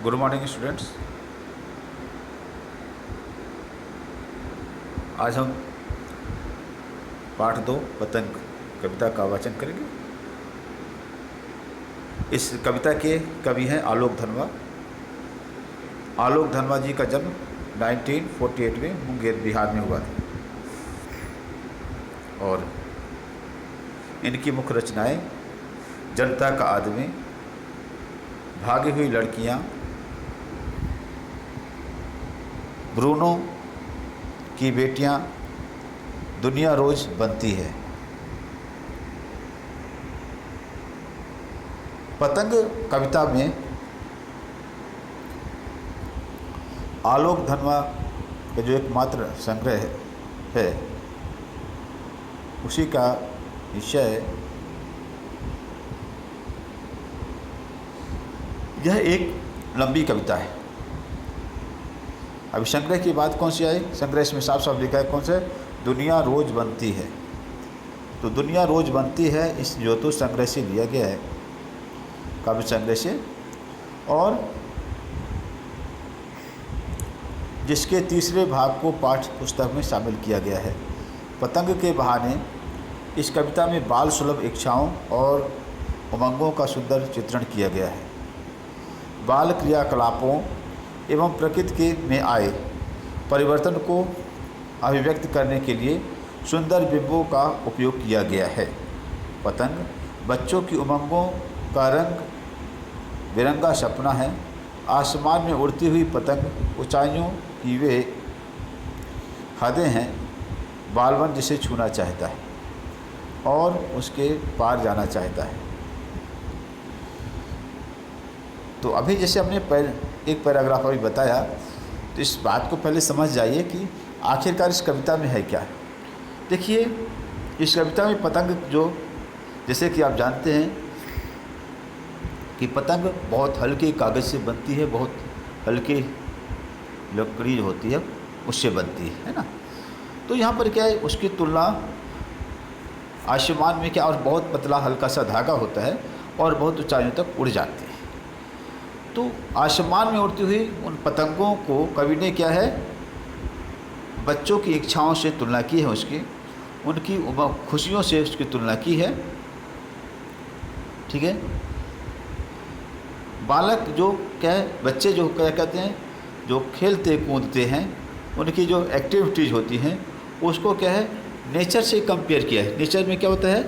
Good morning students. आज हम पाठ 2 पतंग कविता का वाचन करेंगे। इस कविता के कवि हैं आलोक धनवा। आलोक धनवा जी का जन्म 1948 में मुंगेर बिहार में हुआ था और इनकी मुख्य रचनाएं जनता का आदमी, भागी हुई लड़कियां, ब्रूनो की बेटियां, दुनिया रोज बनती है। पतंग कविता में आलोक धनवा के जो एकमात्र संग्रह है उसी का विषय यह एक लंबी कविता है। अभी संग्रह की बात कौन सी आई? संग्रह इसमें साफ साफ लिखा है कौन से? दुनिया रोज बनती है। तो दुनिया रोज बनती है इस जो तो संग्रह से लिया गया है, काव्य संग्रह से, और जिसके तीसरे भाग को पाठ्य पुस्तक में शामिल किया गया है। पतंग के बहाने इस कविता में बाल सुलभ इच्छाओं और उमंगों का सुंदर चित्रण किया गया है। बाल क्रियाकलापों एवं प्रकृति के में आए परिवर्तन को अभिव्यक्त करने के लिए सुंदर बिंबों का उपयोग किया गया है। पतंग बच्चों की उमंगों का रंग बिरंगा सपना है। आसमान में उड़ती हुई पतंग ऊंचाइयों की वे हदें हैं। बालवन जिसे छूना चाहता है और उसके पार जाना चाहता है। तो अभी जैसे हमने एक पैराग्राफ अभी बताया, तो इस बात को पहले समझ जाइए कि आखिरकार इस कविता में है क्या। देखिए, इस कविता में पतंग जो, जैसे कि आप जानते हैं कि पतंग बहुत हल्के कागज़ से बनती है, बहुत हल्की लकड़ी होती है उससे बनती है ना। तो यहाँ पर क्या है, उसकी तुलना आसमान में क्या, और बहुत पतला हल्का सा धागा होता है और बहुत ऊंचाइयों तक उड़ जाती है। तो आसमान में उड़ती हुई उन पतंगों को कवि ने क्या है, बच्चों की इच्छाओं से तुलना की है, उसकी उनकी खुशियों से उसकी तुलना की है। ठीक है। बालक जो क्या है, बच्चे जो क्या कहते हैं, जो खेलते कूदते हैं, उनकी जो एक्टिविटीज़ होती हैं उसको क्या है, नेचर से कंपेयर किया है। नेचर में क्या होता है,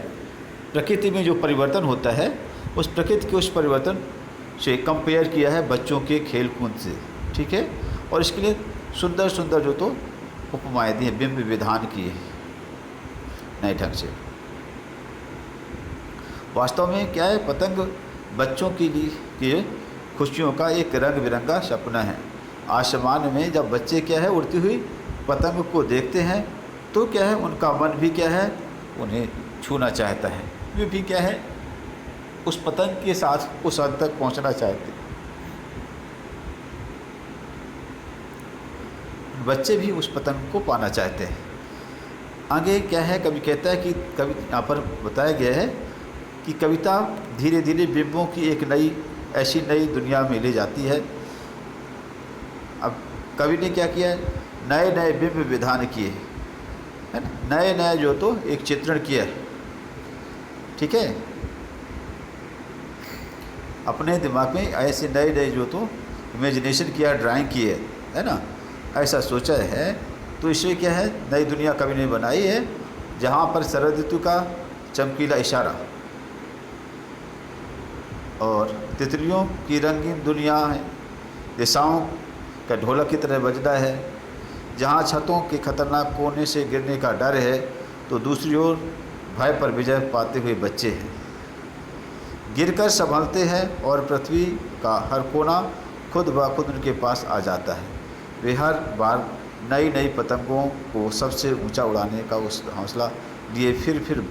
प्रकृति में जो परिवर्तन होता है उस प्रकृति के उस परिवर्तन से कंपेयर किया है बच्चों के खेल कूद से। ठीक है। और इसके लिए सुंदर सुंदर जो तो उपमाएँ दी हैं, बिंब विधान किए नए ढंग से। वास्तव में क्या है, पतंग बच्चों के लिए खुशियों का एक रंग बिरंगा सपना है। आसमान में जब बच्चे क्या है उड़ती हुई पतंग को देखते हैं तो क्या है, उनका मन भी क्या है, उन्हें छूना चाहता है। वे भी क्या है, उस पतंग के साथ उस हद तक पहुंचना चाहते हैं। बच्चे भी उस पतंग को पाना चाहते हैं। आगे क्या है, कवि कहता है कि कवि यहाँ पर बताया गया है कि कविता धीरे धीरे बिंबों की एक नई ऐसी नई दुनिया में ले जाती है। अब कवि ने क्या किया है, नए नए बिंब विधान किए है ना, नए नए जो तो एक चित्रण किया है। ठीक है। अपने दिमाग में ऐसे नए नए जो तो इमेजिनेशन किया, ड्राइंग की है ना, ऐसा सोचा है। तो इससे क्या है, नई दुनिया कवि ने बनाई है जहाँ पर शरद ऋतु का चमकीला इशारा और तितलियों की रंगीन दुनिया है, दिशाओं का ढोलक की तरह बजना है। जहाँ छतों के खतरनाक कोने से गिरने का डर है तो दूसरी ओर भय पर विजय पाते हुए बच्चे हैं। गिरकर संभलते हैं और पृथ्वी का हर कोना खुद ब खुद उनके पास आ जाता है। वे हर बार नई नई पतंगों को सबसे ऊंचा उड़ाने का उस हौसला लिए फिर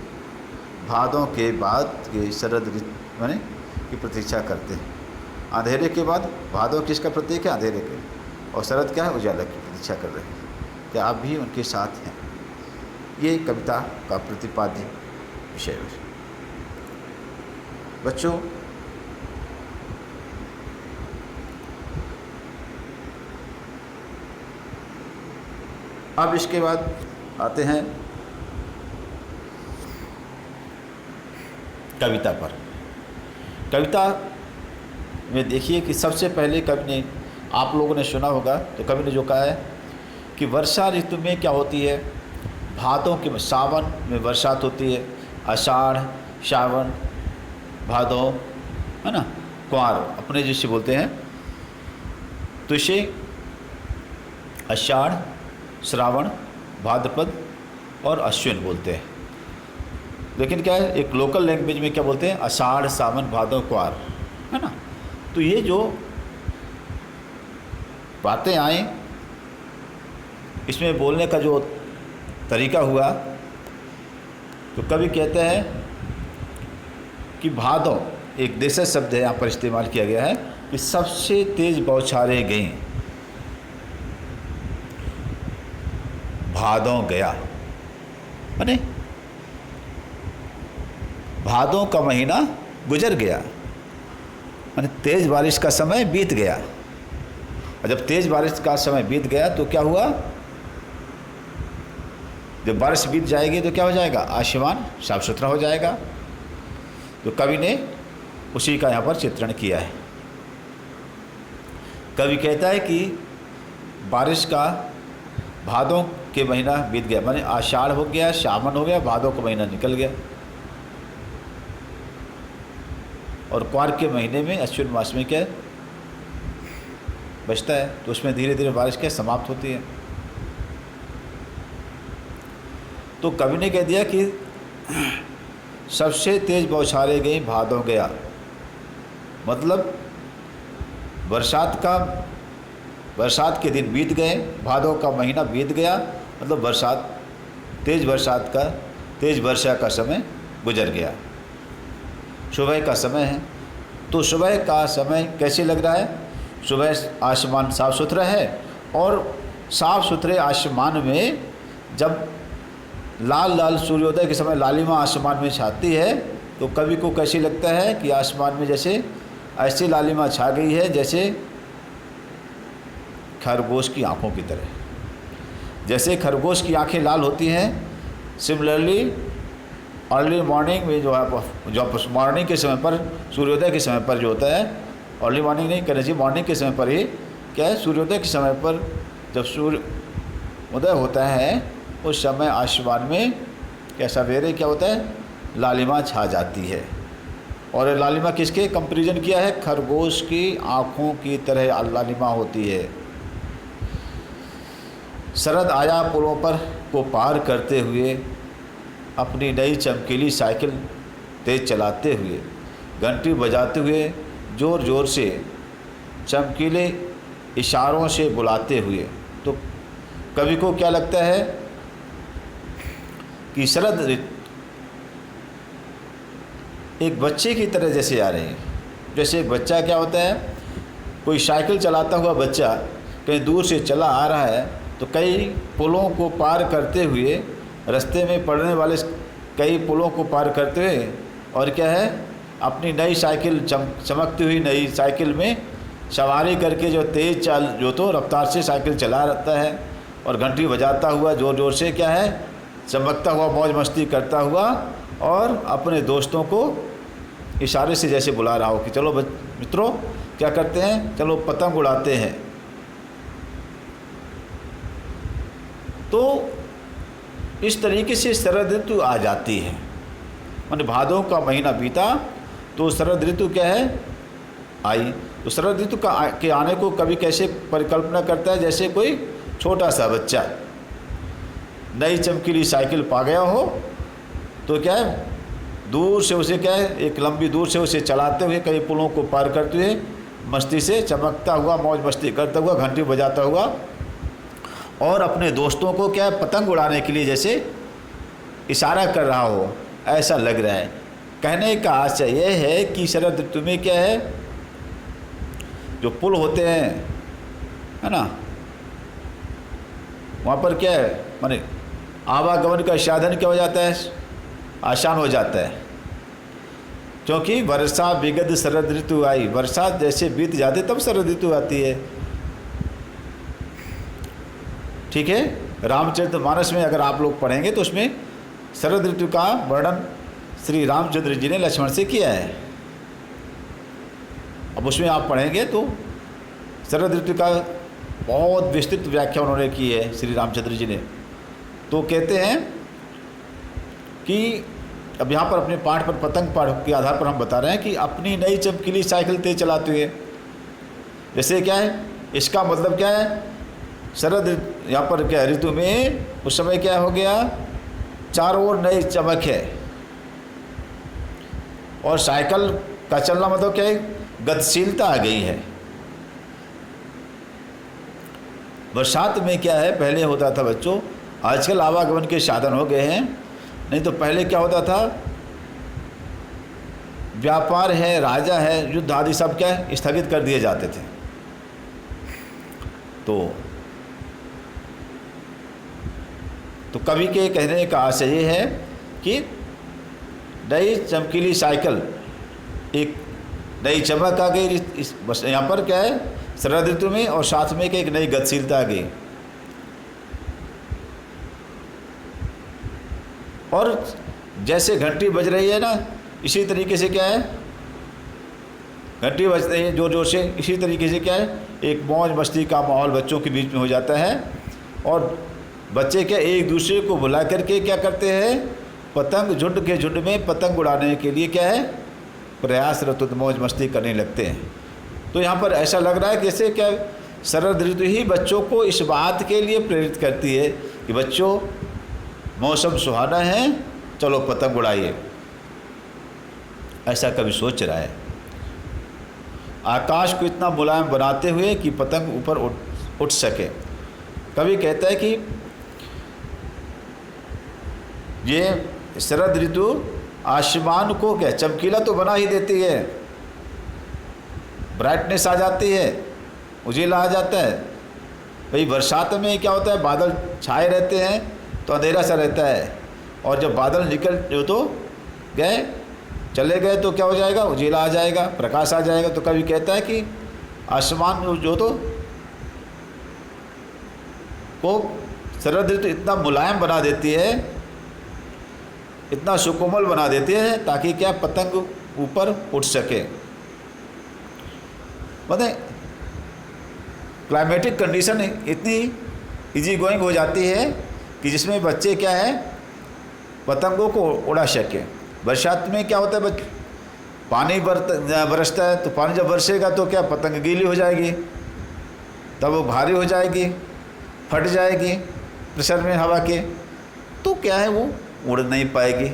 भादों के बाद के शरद ऋतु माने की प्रतीक्षा करते हैं। अंधेरे के बाद भादों किसका प्रतीक है? अंधेरे के। और शरद क्या है? उजाला की प्रतीक्षा कर रहे हैं। क्या आप भी उनके साथ हैं? ये कविता का प्रतिपाद्य विषय है। बच्चों, अब इसके बाद आते हैं कविता पर। कविता में देखिए कि सबसे पहले कवि ने, आप लोगों ने सुना होगा, तो कवि ने जो कहा है कि वर्षा ऋतु में क्या होती है, भादों के सावन में बरसात होती है, आषाढ़, सावन, भादों, है ना, कुंवार अपने जिसे बोलते हैं, तो इसे आषाढ़, श्रावण, भाद्रपद और अश्विन बोलते हैं। लेकिन क्या है, एक लोकल लैंग्वेज में क्या बोलते हैं, आषाढ़, सावन, भादों, कुंवार, है ना। तो ये जो बातें आई, इसमें बोलने का जो तरीका हुआ, तो कवि कहते हैं कि भादों एक देशज शब्द है, यहाँ पर इस्तेमाल किया गया है कि सबसे तेज बौछारें गईं, भादों गया, माने भादों का महीना गुजर गया, माने तेज बारिश का समय बीत गया। और जब तेज बारिश का समय बीत गया तो क्या हुआ, जब बारिश बीत जाएगी तो क्या हो जाएगा, आसमान साफ सुथरा हो जाएगा। तो कवि ने उसी का यहाँ पर चित्रण किया है। कवि कहता है कि बारिश का भादों के महीना बीत गया, माने आषाढ़ हो गया, सावन हो गया, भादों का महीना निकल गया, और कुंवार के महीने में अश्विन मास में क्या बचता है, तो उसमें धीरे धीरे बारिश क्या समाप्त होती है। तो कवि ने कह दिया कि सबसे तेज बौछारें गई, भादों गया, मतलब बरसात के दिन बीत गए, भादों का महीना बीत गया, मतलब तेज वर्षा का समय गुजर गया। सुबह का समय है, तो सुबह का समय कैसे लग रहा है, सुबह आसमान साफ़ सुथरा है, और साफ़ सुथरे आसमान में जब लाल लाल सूर्योदय के समय लालिमा आसमान में छाती है, तो कवि को कैसे लगता है कि आसमान में जैसे ऐसी लालिमा छा गई है जैसे खरगोश की आंखों की तरह। जैसे खरगोश की आंखें लाल होती हैं, सिमिलरली अर्ली मॉर्निंग में जो मॉर्निंग के समय पर, सूर्योदय के समय पर जो होता है, अर्ली मॉर्निंग नहीं कहना चाहिए, मॉर्निंग के समय पर ही क्या है, सूर्योदय के समय पर जब सूर्य उदय होता है उस समय आसमान में क्या सवेरे क्या होता है, लालिमा छा जाती है। और लालिमा किसके कंपैरिजन किया है, खरगोश की आँखों की तरह लालिमा होती है। शरद आया पुलों पर को पार करते हुए, अपनी नई चमकीली साइकिल तेज़ चलाते हुए, घंटी बजाते हुए, ज़ोर ज़ोर से चमकीले इशारों से बुलाते हुए। तो कवि को क्या लगता है कि शरद ऋतु एक बच्चे की तरह जैसे आ रहे हैं। जैसे एक बच्चा क्या होता है, कोई साइकिल चलाता हुआ बच्चा कहीं दूर से चला आ रहा है, तो कई पुलों को पार करते हुए, रास्ते में पड़ने वाले कई पुलों को पार करते हुए, और क्या है, अपनी नई साइकिल चमकती हुई नई साइकिल में सवारी करके जो तेज़ जो तो रफ्तार से साइकिल चला रहता है, और घंटी बजाता हुआ ज़ोर ज़ोर से क्या है, चमकता हुआ, मौज मस्ती करता हुआ, और अपने दोस्तों को इशारे से जैसे बुला रहा हो कि चलो मित्रों क्या करते हैं, चलो पतंग उड़ाते हैं। तो इस तरीके से शरद ऋतु आ जाती है। माने भादों का महीना बीता तो शरद ऋतु क्या है, आई। तो शरद ऋतु के आने को कवि कैसे परिकल्पना करता है, जैसे कोई छोटा सा बच्चा नई चमकीली साइकिल पा गया हो, तो क्या है, दूर से उसे क्या है, एक लंबी दूर से उसे चलाते हुए, कई पुलों को पार करते हुए, मस्ती से चमकता हुआ, मौज मस्ती करता हुआ, घंटी बजाता हुआ, और अपने दोस्तों को क्या है, पतंग उड़ाने के लिए जैसे इशारा कर रहा हो, ऐसा लग रहा है। कहने का आशय यह है कि शरद ऋतु में क्या है, जो पुल होते हैं, है ना, वहाँ पर क्या है, माने आवागमन का साधन क्या हो जाता है, आसान हो जाता है। क्योंकि वर्षा विगत शरद ऋतु आई, वर्षा जैसे बीत जाती तब शरद ऋतु आती है। ठीक है। रामचरितमानस में अगर आप लोग पढ़ेंगे तो उसमें शरद ऋतु का वर्णन श्री रामचंद्र जी ने लक्ष्मण से किया है। अब उसमें आप पढ़ेंगे तो शरद ऋतु का बहुत विस्तृत व्याख्या उन्होंने की है श्री रामचंद्र जी ने। तो कहते हैं कि अब यहाँ पर अपने पाठ पर पतंग पाठ के आधार पर हम बता रहे हैं कि अपनी नई चमकीली साइकिल तेज चलाते हुए, जैसे क्या है, इसका मतलब क्या है, शरद यहाँ पर क्या ऋतु में उस समय क्या हो गया, चारों ओर नई चमक है। और साइकिल का चलना मतलब क्या है, गतिशीलता आ गई है। बरसात में क्या है, पहले होता था बच्चों, आजकल आवागमन के साधन हो गए हैं, नहीं तो पहले क्या होता था, व्यापार है, राजा है, युद्ध आदि सब क्या है स्थगित कर दिए जाते थे। तो कवि के कहने का आशय ये है कि नई चमकीली साइकिल, एक नई चमक आ गई इस बस यहाँ पर क्या है शरद ऋतु में, और साथ में एक नई गतिशीलता आ गई। और जैसे घंटी बज रही है ना, इसी तरीके से क्या है, घंटी बज रही है जोर जोर से, इसी तरीके से क्या है, एक मौज मस्ती का माहौल बच्चों के बीच में हो जाता है। और बच्चे क्या एक दूसरे को बुला करके क्या करते हैं, पतंग झुंड के झुंड में पतंग उड़ाने के लिए क्या है प्रयासरत, मौज मस्ती करने लगते हैं। तो यहाँ पर ऐसा लग रहा है जैसे क्या शरद ऋतु ही बच्चों को इस बात के लिए प्रेरित करती है कि बच्चों मौसम सुहाना है, चलो पतंग उड़ाइए, ऐसा कभी सोच रहा है। आकाश को इतना मुलायम बनाते हुए कि पतंग ऊपर उठ सके। कभी कहता है कि ये शरद ऋतु आसमान को क्या चमकीला तो बना ही देती है, ब्राइटनेस आ जाती है, उजीला आ जाता है। भाई बरसात में क्या होता है, बादल छाए रहते हैं तो अंधेरा सा रहता है, और जब बादल निकल जो तो गए चले गए तो क्या हो जाएगा, उजीला आ जाएगा, प्रकाश आ जाएगा। तो कभी कहता है कि आसमान जो तो को शरद ऋतु इतना मुलायम बना देती है, इतना सुकोमल बना देती है ताकि क्या पतंग ऊपर उठ सके। मतलब क्लाइमेटिक कंडीशन इतनी इजी गोइंग हो जाती है कि जिसमें बच्चे क्या है पतंगों को उड़ा सके। बरसात में क्या होता है, पानी बरसता है, तो पानी जब बरसेगा तो क्या पतंग गीली हो जाएगी, तब वो भारी हो जाएगी, फट जाएगी प्रेशर में हवा के, तो क्या है वो उड़ नहीं पाएगी।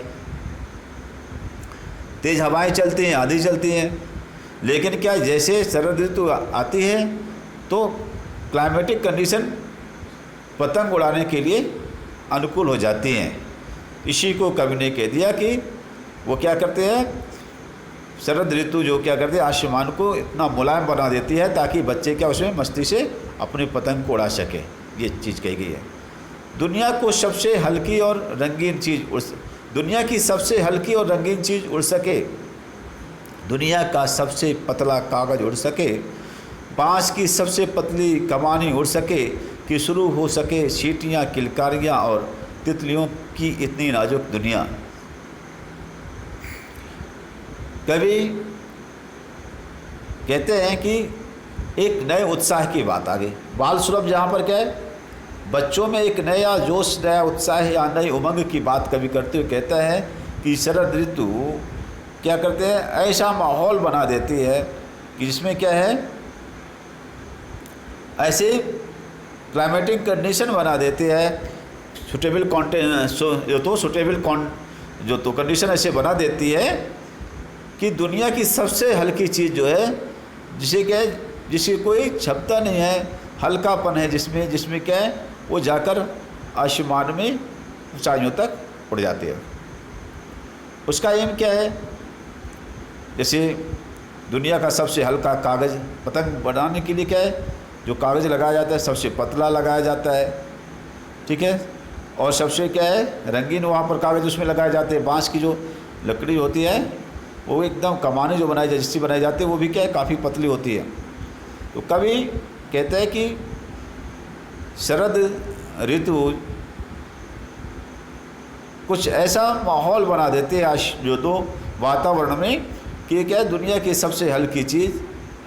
तेज़ हवाएं चलती हैं, आंधी चलती हैं, लेकिन क्या जैसे शरद ऋतु आती है तो क्लाइमेटिक कंडीशन पतंग उड़ाने के लिए अनुकूल हो जाती हैं। इसी को कवि ने कह दिया कि वो क्या करते हैं, शरद ऋतु जो क्या करते हैं आसमान को इतना मुलायम बना देती है ताकि बच्चे क्या उसमें मस्ती से अपने पतंग को उड़ा सके। ये चीज़ कही गई है। दुनिया को सबसे हल्की और रंगीन चीज़ दुनिया की सबसे हल्की और रंगीन चीज़ उड़ सके, दुनिया का सबसे पतला कागज़ उड़ सके, बाँस की सबसे पतली कमानी उड़ सके, कि शुरू हो सके सीटियाँ, किलकारियाँ और तितलियों की इतनी नाजुक दुनिया। कवि कहते हैं कि एक नए उत्साह की बात आ गई। बाल सुलभ जहाँ पर क्या है, बच्चों में एक नया जोश, नया उत्साह या नई उमंग की बात कवि करते हुए कहता है कि शरद ऋतु क्या करते हैं, ऐसा माहौल बना देती है कि जिसमें क्या है ऐसे क्लाइमेटिक कंडीशन बना देती है, सुटेबल जो तो कंडीशन ऐसे बना देती है कि दुनिया की सबसे हल्की चीज़ जो है, जिसे क्या है, जिसकी कोई क्षमता नहीं है, हल्कापन है जिसमें क्या है वो जाकर आसमान में ऊंचाइयों तक उड़ जाती है। उसका एम क्या है, जैसे दुनिया का सबसे हल्का कागज़ पतंग बनाने के लिए क्या है, जो कागज़ लगाया जाता है सबसे पतला लगाया जाता है, ठीक है, और सबसे क्या है रंगीन वहाँ पर कागज़ उसमें लगाए जाते हैं। बाँस की जो लकड़ी होती है वो एकदम कमाने जो बनाई जिससे बनाई जाती है वो भी क्या है काफ़ी पतली होती है। तो कवि कहते हैं कि शरद ऋतु कुछ ऐसा माहौल बना देते हैं जो तो वातावरण में कि क्या है, दुनिया की सबसे हल्की चीज़,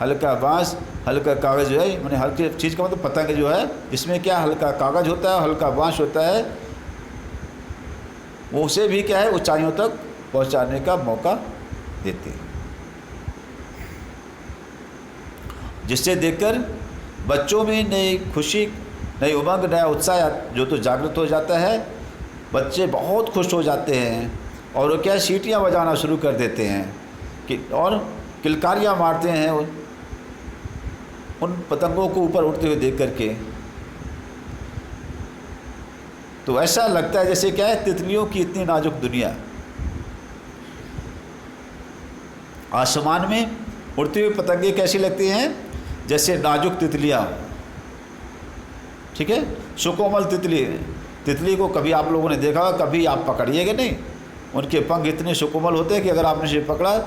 हल्का बांस, हल्का कागज़ जो है, मैंने हल्की चीज़ का मतलब पतंग जो है, जिसमें क्या हल्का कागज़ होता है, हल्का बांस होता है, वो उसे भी क्या है ऊंचाइयों तक पहुंचाने का मौका देते हैं। जिससे देखकर बच्चों में नई खुशी, नई उमंग, नया उत्साह जो तो जागृत हो जाता है। बच्चे बहुत खुश हो जाते हैं और वो क्या सीटियाँ बजाना शुरू कर देते हैं कि और किलकारियाँ मारते हैं उन पतंगों को ऊपर उड़ते हुए देख करके। तो ऐसा लगता है जैसे क्या है, तितलियों की इतनी नाजुक दुनिया, आसमान में उड़ती हुई पतंगे कैसी लगती हैं, जैसे नाजुक तितलियाँ, ठीक है, सुकोमल तितली को कभी आप लोगों ने देखा होगा, कभी आप पकड़िएगा नहीं, उनके पंख इतने सुकोमल होते हैं कि अगर आपने इसे पकड़ा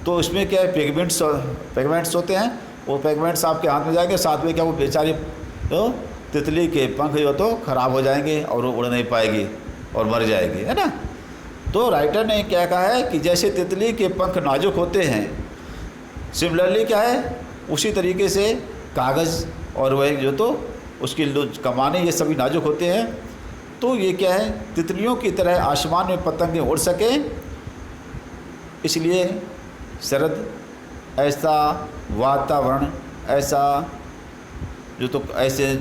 तो इसमें क्या है पेगमेंट्स होते हैं, वो पेगमेंट्स आपके हाथ में जाएंगे, साथ में क्या वो बेचारी तो तितली के पंख जो तो ख़राब हो जाएंगे और वो उड़ नहीं पाएगी और मर जाएगी, है ना। तो राइटर ने क्या कहा है कि जैसे तितली के पंख नाजुक होते हैं, सिमिलरली क्या है उसी तरीके से कागज़ और वह जो तो उसकी कमाने ये सभी नाजुक होते हैं। तो ये क्या है, तितलियों की तरह आसमान में पतंगे उड़ सकें, इसलिए शरद ऐसा वातावरण, ऐसा जो तो ऐसे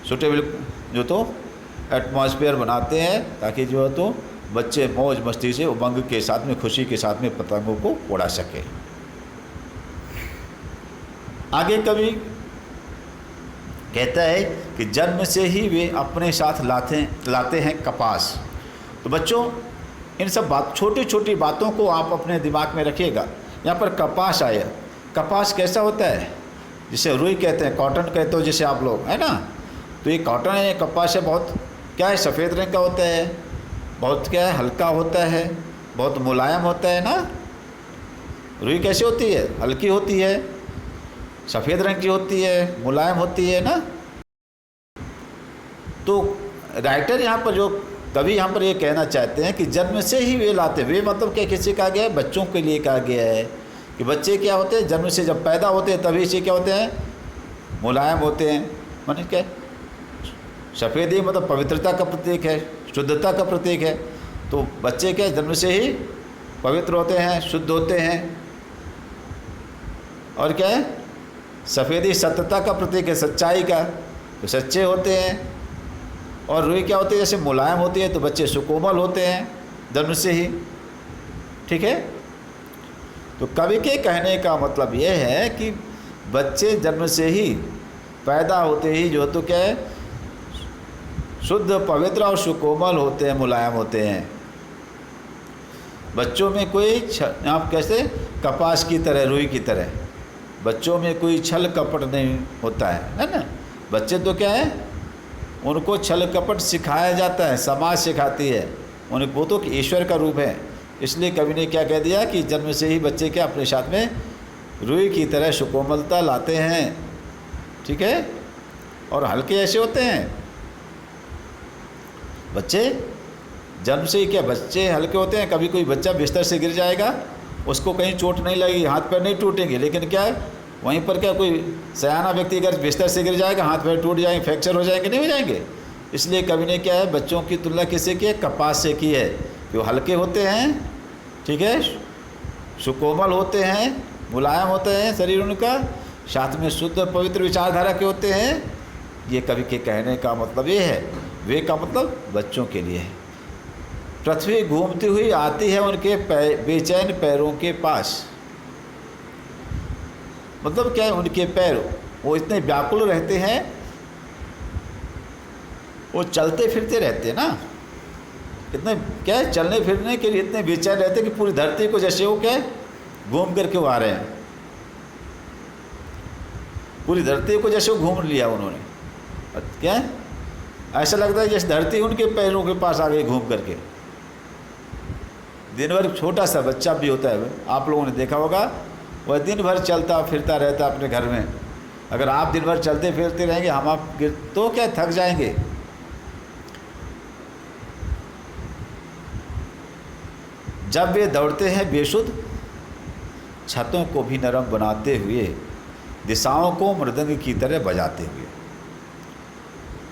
सूटेबल जो तो एटमॉस्फेयर बनाते हैं ताकि जो है तो बच्चे मौज मस्ती से उमंग के साथ में, खुशी के साथ में पतंगों को उड़ा सकें। आगे कवि कहता है कि जन्म से ही वे अपने साथ लाते हैं कपास। तो बच्चों इन सब छोटी छोटी बातों को आप अपने दिमाग में रखिएगा। यहाँ पर कपास आया, कपास कैसा होता है, जिसे रुई कहते हैं, कॉटन कहते हो जिसे आप लोग, है ना। तो ये कॉटन है, कपास है, बहुत क्या है सफ़ेद रंग का होता है, बहुत क्या है हल्का होता है, बहुत मुलायम होता है ना। रुई कैसी होती है, हल्की होती है, सफ़ेद रंग की होती है, मुलायम होती है ना। तो राइटर यहाँ पर जो कवि यहाँ पर ये कहना चाहते हैं कि जन्म से ही वे लाते, वे मतलब क्या किसी कहा गया है, बच्चों के लिए कहा गया है कि बच्चे क्या होते हैं, जन्म से जब पैदा होते हैं तभी से क्या होते हैं, मुलायम होते हैं। माने क्या, सफ़ेद ही मतलब पवित्रता का प्रतीक है, शुद्धता का प्रतीक है। तो बच्चे क्या जन्म से ही पवित्र होते हैं, शुद्ध होते हैं। और क्या है, सफ़ेदी सत्यता का प्रतीक है, सच्चाई का, तो सच्चे होते हैं। और रुई क्या होती है, जैसे मुलायम होती है, तो बच्चे सुकोमल होते हैं जन्म से ही, ठीक है। तो कवि के कहने का मतलब यह है कि बच्चे जन्म से ही पैदा होते ही जो तो क्या है शुद्ध, पवित्र और सुकोमल होते हैं, मुलायम होते हैं। बच्चों में कोई आप कैसे कपास की तरह, रुई की तरह, बच्चों में कोई छल कपट नहीं होता है ना। बच्चे तो क्या है, उनको छल कपट सिखाया जाता है, समाज सिखाती है उन्हें, वो तो ईश्वर का रूप है। इसलिए कवि ने क्या कह दिया कि जन्म से ही बच्चे क्या अपने साथ में रुई की तरह सुकोमलता लाते हैं, ठीक है। और हल्के ऐसे होते हैं बच्चे, जन्म से ही क्या बच्चे हल्के होते हैं। कभी कोई बच्चा बिस्तर से गिर जाएगा, उसको कहीं चोट नहीं लगेगी, हाथ पैर नहीं टूटेंगे, लेकिन क्या है वहीं पर क्या कोई सयाना व्यक्ति अगर बिस्तर से गिर जाएगा, हाथ पैर टूट जाएंगे, फ्रैक्चर हो जाएंगे, नहीं हो जाएंगे। इसलिए कवि ने क्या है बच्चों की तुलना किससे की है, कपास से की है। जो हल्के होते हैं, ठीक है, सुकोमल होते हैं, मुलायम होते हैं शरीर उनका, साथ में शुद्ध पवित्र विचारधारा के होते हैं। ये कवि के कहने का मतलब ये है, वे का मतलब बच्चों के लिए है। पृथ्वी घूमती हुई आती है उनके बेचैन पैरों के पास। मतलब क्या है, उनके पैर वो इतने व्याकुल रहते हैं, वो चलते फिरते रहते हैं ना, इतने क्या है चलने फिरने के लिए इतने बेचैन रहते हैं कि पूरी धरती को जैसे वो क्या है घूम करके वो आ रहे हैं, पूरी धरती को जैसे वो घूम लिया उन्होंने। क्या है, ऐसा लगता है जैसे धरती उनके पैरों के पास आ गई घूम करके। दिन भर छोटा सा बच्चा भी होता है, आप लोगों ने देखा होगा, वह दिन भर चलता फिरता रहता अपने घर में। अगर आप दिन भर चलते फिरते रहेंगे, हम आप तो क्या थक जाएंगे, जब वे दौड़ते हैं बेसुध, छतों को भी नरम बनाते हुए, दिशाओं को मृदंग की तरह बजाते हुए।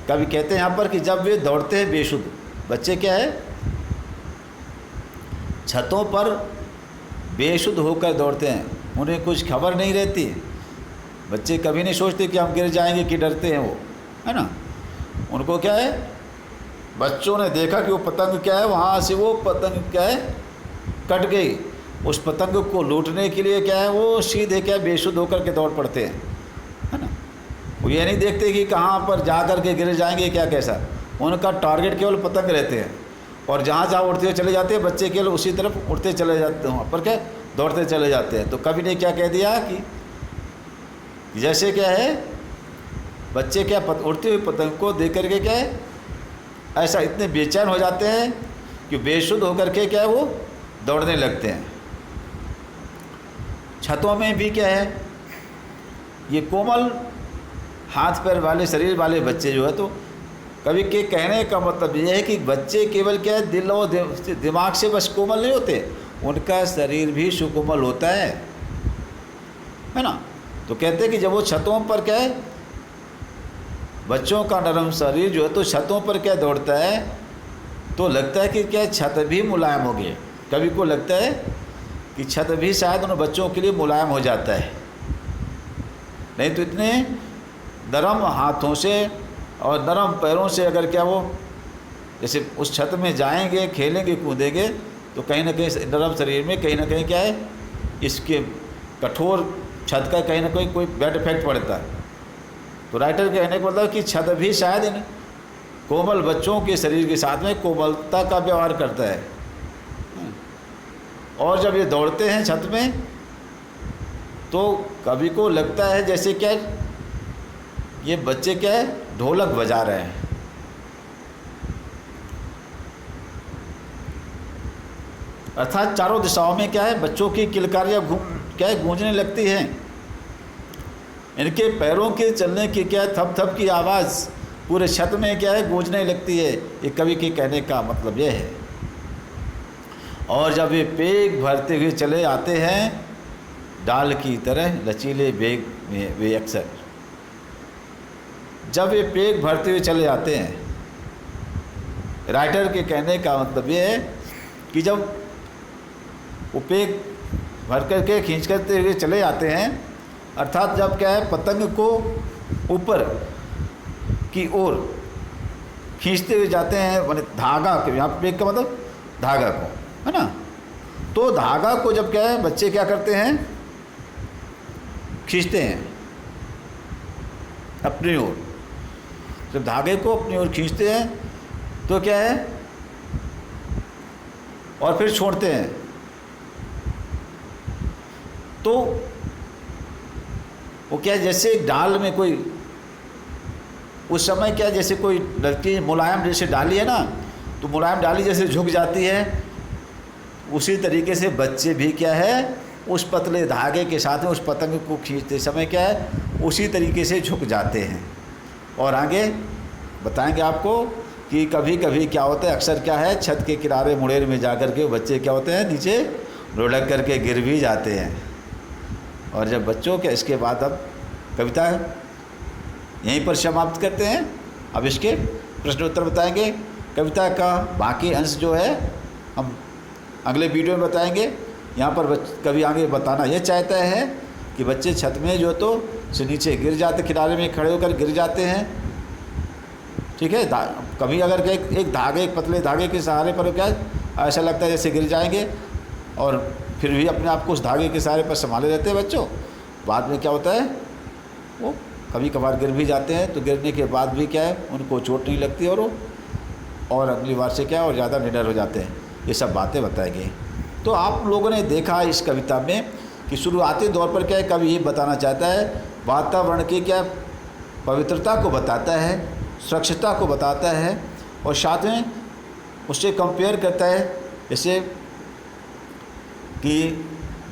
कभी कहते हैं यहाँ पर कि जब वे दौड़ते हैं बेसुध, बच्चे क्या है, छतों पर बेसुध होकर दौड़ते हैं, उन्हें कुछ खबर नहीं रहती। बच्चे कभी नहीं सोचते कि हम गिर जाएंगे, कि डरते हैं वो, है ना। उनको क्या है, बच्चों ने देखा कि वो पतंग क्या है, वहाँ से वो पतंग क्या है कट गई, उस पतंग को लूटने के लिए क्या है वो सीधे क्या बेसुध होकर के दौड़ पड़ते हैं, है ना। वो ये नहीं देखते कि कहाँ पर जा कर के गिर जाएंगे, क्या कैसा। उनका टारगेट केवल पतंग रहते हैं, और जहाँ जहाँ उड़ते हुए चले जाते हैं बच्चे केवल उसी तरफ उड़ते चले जाते हैं, वहाँ पर क्या दौड़ते चले जाते हैं। तो कभी ने क्या कह दिया कि जैसे क्या है, बच्चे क्या उड़ती हुई पतंग को देख करके क्या है ऐसा इतने बेचैन हो जाते हैं कि बेसुध होकर के क्या है वो दौड़ने लगते हैं। छतों में भी क्या है, ये कोमल हाथ पैर वाले शरीर वाले बच्चे जो है, तो कभी के कहने का मतलब ये है कि बच्चे केवल क्या है दिल और दिमाग से बस कोमल नहीं होते, उनका शरीर भी सुकोमल होता है ना। तो कहते हैं कि जब वो छतों पर क्या है, बच्चों का नरम शरीर जो है तो छतों पर क्या दौड़ता है, तो लगता है कि क्या छत भी मुलायम हो गई। कभी को लगता है कि छत भी शायद उन बच्चों के लिए मुलायम हो जाता है, नहीं तो इतने नरम हाथों से और नरम पैरों से अगर क्या वो जैसे उस छत में जाएंगे, खेलेंगे, कूदेंगे, तो कहीं ना कहीं नरम शरीर में कहीं ना कहीं क्या है इसके कठोर छत का कहीं ना कहीं कोई बैड इफेक्ट पड़ता है। तो राइटर कहने का मतलब कि छत भी शायद इन कोमल बच्चों के शरीर के साथ में कोमलता का व्यवहार करता है। और जब ये दौड़ते हैं छत में, तो कभी को लगता है जैसे क्या ये बच्चे क्या है ढोलक बजा रहे हैं। अर्थात चारों दिशाओं में क्या है बच्चों की किलकारियाँ क्या है गूंजने लगती हैं। इनके पैरों के चलने की क्या है थप थप की आवाज़ पूरे छत में क्या है गूंजने लगती है। ये कवि के कहने का मतलब यह है। और जब वे पेग भरते हुए चले आते हैं डाल की तरह लचीले बेग में वे अक्सर, जब वे पेग भरते हुए चले आते हैं, राइटर के कहने का मतलब ये है कि जब वो पेग भर करके खींच करते हुए चले आते हैं, अर्थात जब क्या है पतंग को ऊपर की ओर खींचते हुए जाते हैं, माने धागा के, यहाँ पेग का मतलब धागा को, है ना। तो धागा को जब क्या है बच्चे क्या करते हैं खींचते हैं अपनी ओर। जब धागे को अपनी ओर खींचते हैं तो क्या है और फिर छोड़ते हैं, तो वो क्या है जैसे डाल में कोई उस समय क्या जैसे कोई लड़की मुलायम जैसे डाली है ना, तो मुलायम डाली जैसे झुक जाती है, उसी तरीके से बच्चे भी क्या है उस पतले धागे के साथ में उस पतंग को खींचते समय क्या है उसी तरीके से झुक जाते हैं। और आगे बताएंगे आपको कि कभी कभी क्या होता है, अक्सर क्या है छत के किनारे मुड़ेर में जाकर के बच्चे क्या होते हैं नीचे लुढ़क करके गिर भी जाते हैं। और जब बच्चों के इसके बाद अब कविता यहीं पर समाप्त करते हैं। अब इसके प्रश्न उत्तर बताएंगे। कविता का बाकी अंश जो है हम अगले वीडियो में बताएंगे। यहाँ पर कवि आगे बताना ये चाहता है कि बच्चे छत में जो तो से नीचे गिर जाते, किनारे में खड़े होकर गिर जाते हैं, ठीक है। कभी अगर क्या एक धागे एक पतले धागे के सहारे पर क्या ऐसा लगता है जैसे गिर जाएंगे, और फिर भी अपने आप को उस धागे के सहारे पर संभाले रहते हैं बच्चों। बाद में क्या होता है वो कभी कभार गिर भी जाते हैं, तो गिरने के बाद भी क्या है उनको चोट नहीं लगती और अगली बार से क्या और ज़्यादा निडर हो जाते हैं। ये सब बातें बताएंगे। तो आप लोगों ने देखा इस कविता में कि शुरुआती दौर पर क्या है कवि ये बताना चाहता है वातावरण की क्या पवित्रता को बताता है, स्वच्छता को बताता है, और साथ में उससे कंपेयर करता है जैसे कि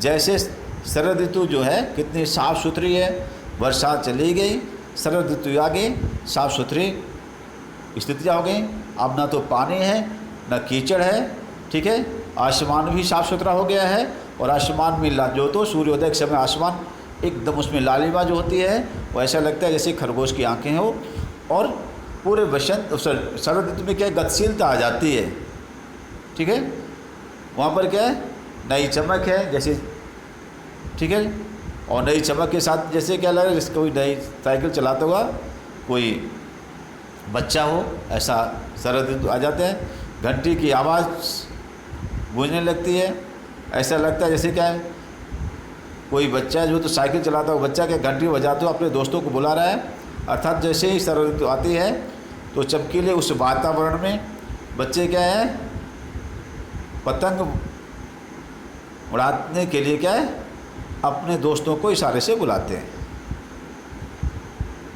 जैसे शरद ऋतु जो है कितनी साफ़ सुथरी है, बरसात चली गई, शरद ऋतु आ गई, साफ़ सुथरी स्थितियाँ हो गई। अब ना तो पानी है ना कीचड़ है, ठीक है, आसमान भी साफ़ सुथरा हो गया है और आसमान में जो तो सूर्योदय के समय आसमान एकदम उसमें लालिमा जो होती है वो ऐसा लगता है जैसे खरगोश की आंखें हो। और पूरे बसंत शरद ऋतु में क्या है, गतिशीलता आ जाती है। ठीक है, वहाँ पर क्या है, नई चमक है जैसे, ठीक है, और नई चमक के साथ जैसे क्या लग रहा है जैसे कोई नई साइकिल चलाता हुआ कोई बच्चा हो, ऐसा शरद ऋतु आ जाता है। घंटी की आवाज़ गूंजने लगती है, ऐसा लगता है जैसे क्या है कोई बच्चा जो तो साइकिल चलाता हो बच्चा क्या घंटी बजाते हुए अपने दोस्तों को बुला रहा है। अर्थात जैसे ही शरद ऋतु आती है तो चमकीले उस वातावरण में बच्चे क्या है, पतंग उड़ाने के लिए क्या है अपने दोस्तों को इशारे से बुलाते हैं।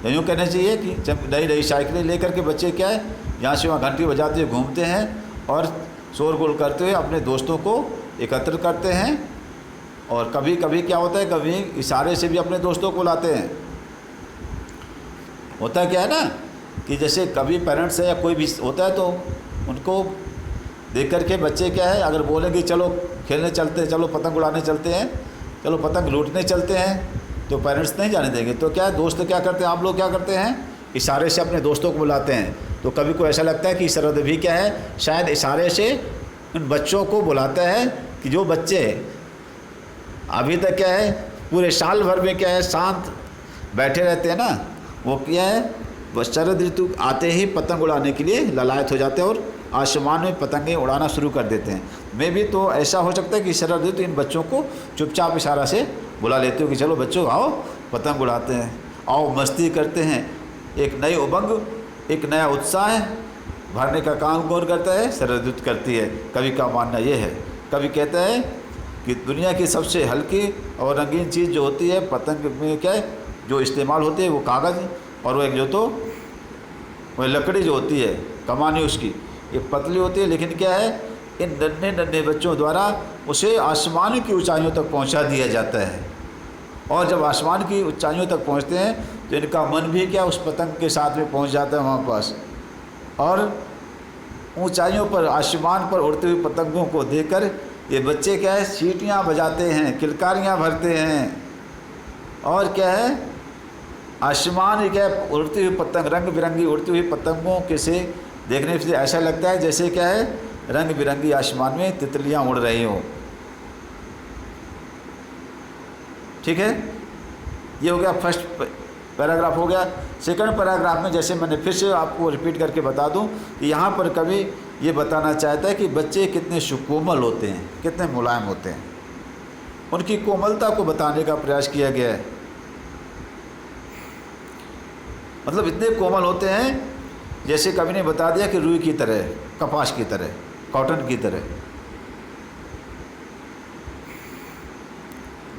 यूँ कहना चाहिए कि नई नई साइकिलें लेकर के बच्चे क्या है यहाँ से वहाँ घंटी बजाते हुए घूमते हैं और शोरगुल करते हुए अपने दोस्तों को एकत्र करते हैं। और कभी कभी क्या होता है, कभी इशारे से भी अपने दोस्तों को बुलाते हैं। होता क्या है ना कि जैसे कभी पेरेंट्स है या कोई भी होता है तो उनको देख कर के बच्चे क्या है अगर बोलेंगे चलो खेलने चलते हैं, चलो पतंग उड़ाने चलते हैं, चलो पतंग लूटने चलते हैं, तो पेरेंट्स नहीं जाने देंगे। तो क्या है दोस्त क्या करते हैं, आप लोग क्या करते हैं, इशारे से अपने दोस्तों को बुलाते हैं। तो कभी को ऐसा लगता है कि शरद भी क्या है शायद इशारे से उन बच्चों को बुलाता है कि जो बच्चे अभी तक क्या है पूरे साल भर में क्या है शांत बैठे रहते हैं ना, वो क्या है बस शरद ऋतु आते ही पतंग उड़ाने के लिए ललायत हो जाते हैं और आसमान में पतंगें उड़ाना शुरू कर देते हैं। मैं भी तो ऐसा हो सकता है कि शरद ऋतु इन बच्चों को चुपचाप इशारा से बुला लेते हो कि चलो बच्चों आओ पतंग उड़ाते हैं, आओ मस्ती करते हैं। एक नई उमंग, एक नया उत्साह भरने का काम कौन करता है, शरद ऋतु करती है। कभी का मानना ये है, कभी कहता है कि दुनिया की सबसे हल्की और रंगीन चीज़ जो होती है पतंग में क्या है जो इस्तेमाल होती है वो कागज़ और वो एक जो तो वह लकड़ी जो होती है कमानी उसकी ये पतली होती है, लेकिन क्या है इन नन्हे नन्हे बच्चों द्वारा उसे आसमान की ऊंचाइयों तक पहुंचा दिया जाता है। और जब आसमान की ऊंचाइयों तक पहुंचते हैं तो इनका मन भी क्या उस पतंग के साथ में पहुंच जाता है वहाँ पास। और ऊंचाइयों पर आसमान पर उड़ते हुए पतंगों को देखकर ये बच्चे क्या है सीटियाँ बजाते हैं, किलकारियाँ भरते हैं। और क्या है आसमान क्या है उड़ती हुई पतंग, रंग बिरंगी उड़ती हुई पतंगों के से देखने से ऐसा लगता है जैसे क्या है रंग बिरंगी आसमान में तितलियां उड़ रही हो। ठीक है, ये हो गया फर्स्ट पैराग्राफ हो गया। सेकंड पैराग्राफ में जैसे मैंने फिर से आपको रिपीट करके बता दूं कि यहाँ पर कवि ये बताना चाहता है कि बच्चे कितने सुकोमल होते हैं, कितने मुलायम होते हैं, उनकी कोमलता को बताने का प्रयास किया गया है। मतलब इतने कोमल होते हैं जैसे कवि ने बता दिया कि रुई की तरह, कपास की तरह, कॉटन की तरह।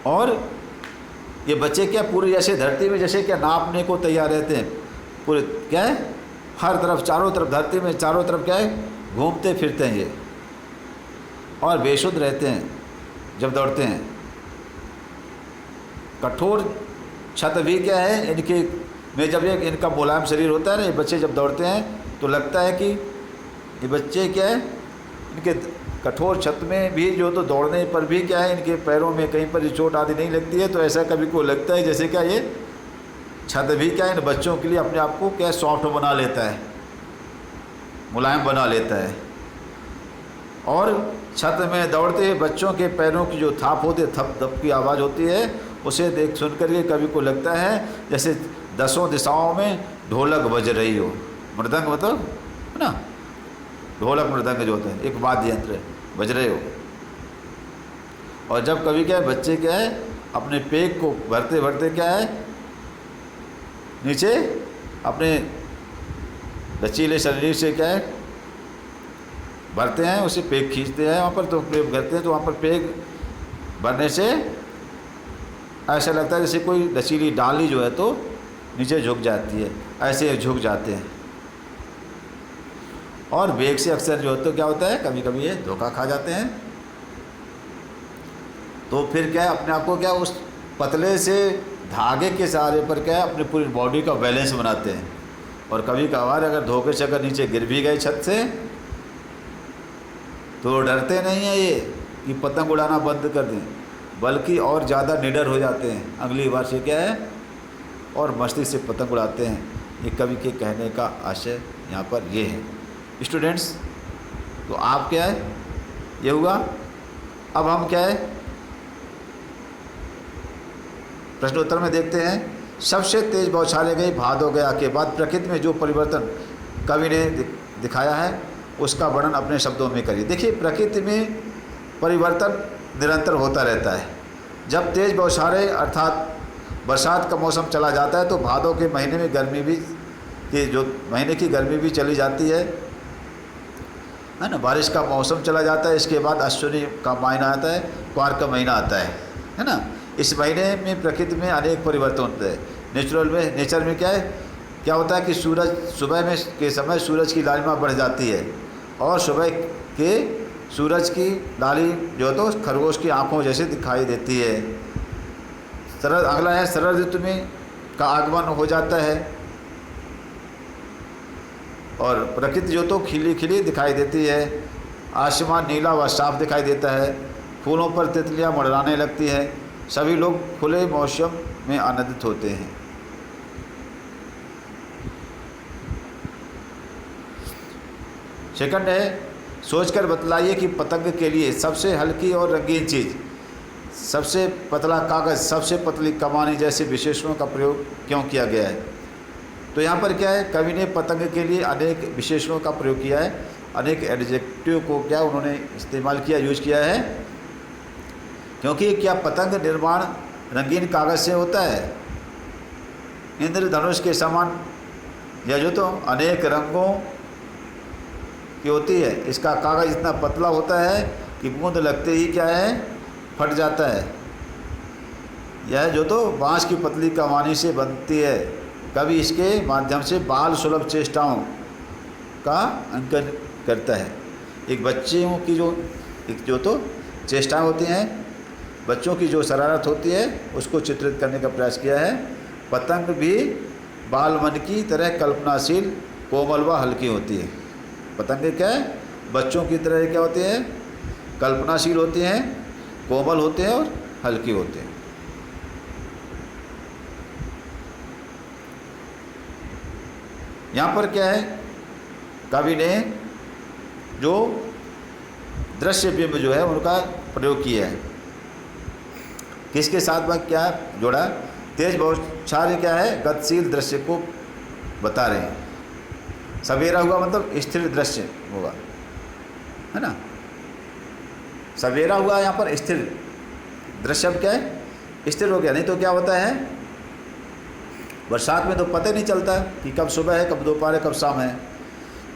और ये बच्चे क्या पूरे जैसे धरती में जैसे क्या नापने को तैयार रहते हैं, पूरे क्या है हर तरफ चारों तरफ धरती में चारों तरफ क्या है घूमते फिरते हैं ये, और बेसुध रहते हैं जब दौड़ते हैं। कठोर छत भी क्या है इनके में जब ये इनका मुलायम शरीर होता है ना, ये बच्चे जब दौड़ते हैं तो लगता है कि ये बच्चे क्या है इनके कठोर छत में भी जो तो दौड़ने पर भी क्या है इनके पैरों में कहीं पर चोट आदि नहीं लगती है। तो ऐसा कभी को लगता है जैसे क्या ये छत भी क्या इन बच्चों के लिए अपने आप को क्या सॉफ्ट बना लेता है, मुलायम बना लेता है। और छत में दौड़ते हुए बच्चों के पैरों की जो थाप होती है, थप थप की आवाज़ होती है, उसे देख सुन कर के कभी को लगता है जैसे दसों दिशाओं में ढोलक बज रही हो। मृदंग मतलब है ना, ढोलक मृदंग जो होता है एक वाद्य यंत्र बज रहे हो। और जब कभी क्या है बच्चे क्या है अपने पेट को भरते भरते क्या है नीचे अपने लचीले शरीर से क्या है भरते हैं, उसे पेट खींचते हैं वहाँ पर, तो पेट भरते हैं तो वहाँ पर पेट भरने से ऐसा लगता है जैसे कोई लचीली डाली जो है तो नीचे झुक जाती है, ऐसे झुक जाते हैं। और वेग से अक्सर जो है तो क्या होता है कभी कभी ये धोखा खा जाते हैं। तो फिर क्या है अपने आप को क्या उस पतले से धागे के सहारे पर क्या है अपनी पूरी बॉडी का बैलेंस बनाते हैं। और कभी कभार अगर धोखे से अगर नीचे गिर भी गए छत से तो डरते नहीं हैं ये कि पतंग उड़ाना बंद कर दें, बल्कि और ज़्यादा निडर हो जाते हैं, अगली बार से क्या है और मस्ती से पतंग उड़ाते हैं। ये कवि के कहने का आशय यहाँ पर ये है। स्टूडेंट्स, तो आप क्या है ये हुआ। अब हम क्या है प्रश्नोत्तर में देखते हैं। सबसे तेज बौछारें गई भादो गया के बाद प्रकृति में जो परिवर्तन कवि ने दिखाया है उसका वर्णन अपने शब्दों में करिए। देखिए, प्रकृति में परिवर्तन निरंतर होता रहता है। जब तेज बौछारें अर्थात बरसात का मौसम चला जाता है तो भादों के महीने में गर्मी भी जो महीने की गर्मी भी चली जाती है ना। बारिश का मौसम चला जाता है, इसके बाद अश्विनी का महीना आता है, क्वार का महीना आता है ना। इस महीने में प्रकृति में अनेक परिवर्तन होते हैं। नेचर में क्या होता है कि सूरज सुबह में के समय सूरज की लालिमा बढ़ जाती है और सुबह के सूरज की लाली जो तो खरगोश की आंखों जैसे दिखाई देती है। अगला है शरद ऋतु में का आगमन हो जाता है और प्रकृति जो तो खिली खिली दिखाई देती है। आसमान नीला व साफ दिखाई देता है। फूलों पर तितलियां मंडराने लगती हैं। सभी लोग खुले मौसम में आनंदित होते हैं। सेकंड है, सोचकर बतलाइए कि पतंग के लिए सबसे हल्की और रंगीन चीज़, सबसे पतला कागज़, सबसे पतली कमानी जैसे विशेषणों का प्रयोग क्यों किया गया है। तो यहाँ पर क्या है, कवि ने पतंग के लिए अनेक विशेषणों का प्रयोग किया है, अनेक एडजेक्टिव को क्या उन्होंने इस्तेमाल किया, यूज किया है, क्योंकि क्या पतंग निर्माण रंगीन कागज़ से होता है। इंद्रधनुष के समान यह जो तो अनेक रंगों की होती है। इसका कागज़ इतना पतला होता है कि बूंद लगते ही क्या है फट जाता है। यह जो तो बाँस की पतली कमानी से बनती है। कवि इसके माध्यम से बाल सुलभ चेष्टाओं का अंकन करता है। एक बच्चों की जो तो चेष्टाएँ होती हैं, बच्चों की जो शरारत होती है उसको चित्रित करने का प्रयास किया है। पतंग भी बाल मन की तरह कल्पनाशील, कोमल व हल्की होती है। पतंग क्या है, बच्चों की तरह क्या होती है, कल्पनाशील होती हैं, कोमल होते हैं और हल्की होते हैं। यहाँ पर क्या है, कवि ने जो दृश्य बिंब जो है उनका प्रयोग किया है। किसके साथ में क्या जोड़ा, तेज बौछारें क्या है, गतिशील दृश्य को बता रहे हैं। सवेरा हुआ मतलब स्थिर दृश्य होगा, है ना। सवेरा हुआ यहाँ पर स्थिर दृश्य। अब क्या है, स्थिर हो गया। नहीं तो क्या होता है, बरसात में तो पता ही नहीं चलता कि कब सुबह है, कब दोपहर है, कब शाम है।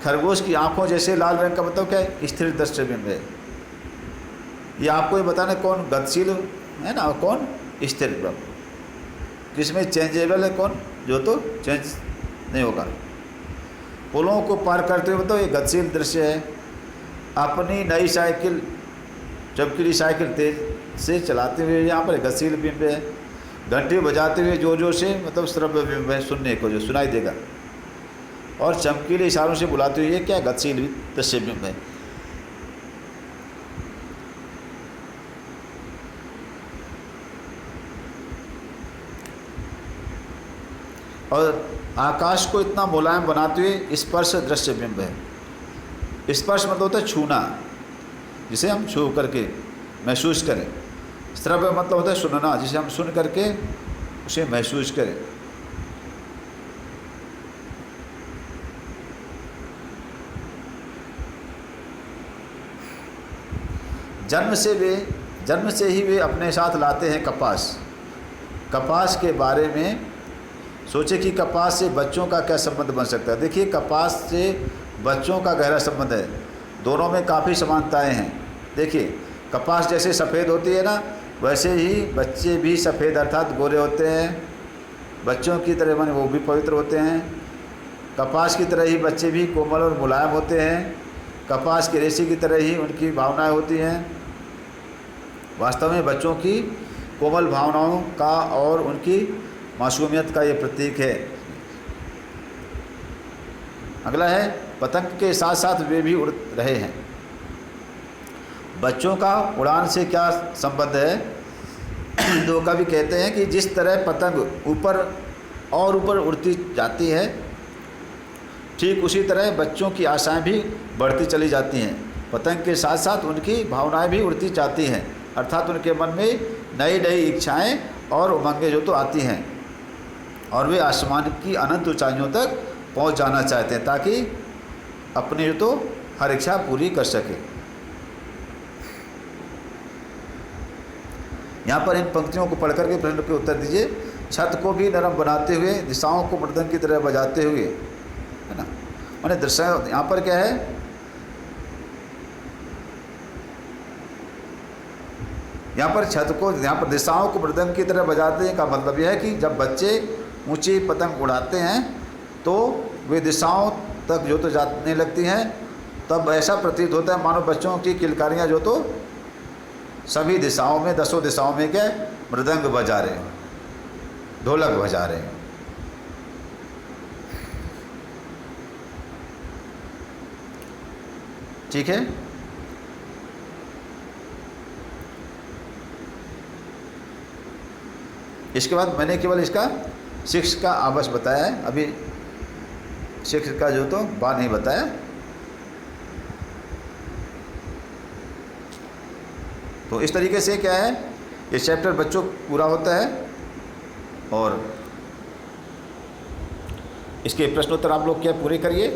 खरगोश की आंखों जैसे लाल रंग का मतलब क्या है, स्थिर दृश्य बिंब है। ये आपको ये बताना कौन गतिशील है ना, कौन स्थिर बिंब, किसमें चेंजेबल है, कौन जो तो चेंज नहीं होगा। पुलों को पार करते हुए मतलब ये गतिशील दृश्य है। अपनी नई साइकिल, चमकीली साइकिल तेज से चलाते हुए यहाँ पर गतिशील बिंब है। घंटी बजाते हुए जोर जोर से मतलब श्रव्य बिंब है, सुनने को जो सुनाई देगा। और चमकीले इशारों से बुलाते हुए ये क्या गतिशील दृश्य बिंब है। और आकाश को इतना मुलायम बनाते हुए स्पर्श दृश्य बिंब है। स्पर्श मतलब होता है छूना, जिसे हम छू करके महसूस करें। श्रव्य मतलब होता है सुनना, जिसे हम सुन करके उसे महसूस करें। जन्म से ही वे अपने साथ लाते हैं कपास। कपास के बारे में सोचे कि कपास से बच्चों का क्या संबंध बन सकता है। देखिए, कपास से बच्चों का गहरा संबंध है, दोनों में काफ़ी समानताएं हैं। देखिए, कपास जैसे सफ़ेद होती है ना, वैसे ही बच्चे भी सफ़ेद अर्थात गोरे होते हैं। बच्चों की तरह माने वो भी पवित्र होते हैं। कपास की तरह ही बच्चे भी कोमल और मुलायम होते हैं। कपास के रेशे की तरह ही उनकी भावनाएं होती हैं। वास्तव में बच्चों की कोमल भावनाओं का और उनकी मासूमियत का ये प्रतीक है। अगला है, पतंग के साथ साथ वे भी उड़ रहे हैं। बच्चों का उड़ान से क्या संबंध है? तो कवि कहते हैं कि जिस तरह पतंग ऊपर और ऊपर उड़ती जाती है, ठीक उसी तरह बच्चों की आशाएं भी बढ़ती चली जाती हैं। पतंग के साथ साथ उनकी भावनाएं भी उड़ती जाती हैं, अर्थात उनके मन में नई नई इच्छाएं और उमंगें जो तो आती हैं, और वे आसमान की अनंत ऊंचाइयों तक पहुंच जाना चाहते हैं ताकि अपनी जो तो हर इच्छा पूरी कर सके। यहाँ पर इन पंक्तियों को पढ़कर के प्रश्न के उत्तर दीजिए। छत को भी नरम बनाते हुए, दिशाओं को मृदंग की तरह बजाते हुए, है ना। मैंने दृश्य यहाँ पर क्या है, यहाँ पर छत को, यहाँ पर दिशाओं को मृदंग की तरह बजाते हैं का मतलब यह है कि जब बच्चे ऊंची पतंग उड़ाते हैं तो वे दिशाओं तक जो तो जाने लगती हैं, तब ऐसा प्रतीत होता है मानो बच्चों की किलकारियाँ जो तो सभी दिशाओं में, 10 दिशाओं में क्या मृदंग बजा रहे हैं, ढोलक बजा रहे हैं। ठीक है। इसके बाद मैंने केवल इसका 6 का आवास बताया है, अभी 6 का जो तो बा नहीं बताया। तो इस तरीके से क्या है, ये चैप्टर बच्चों पूरा होता है और इसके प्रश्नोत्तर आप लोग क्या पूरे करिए।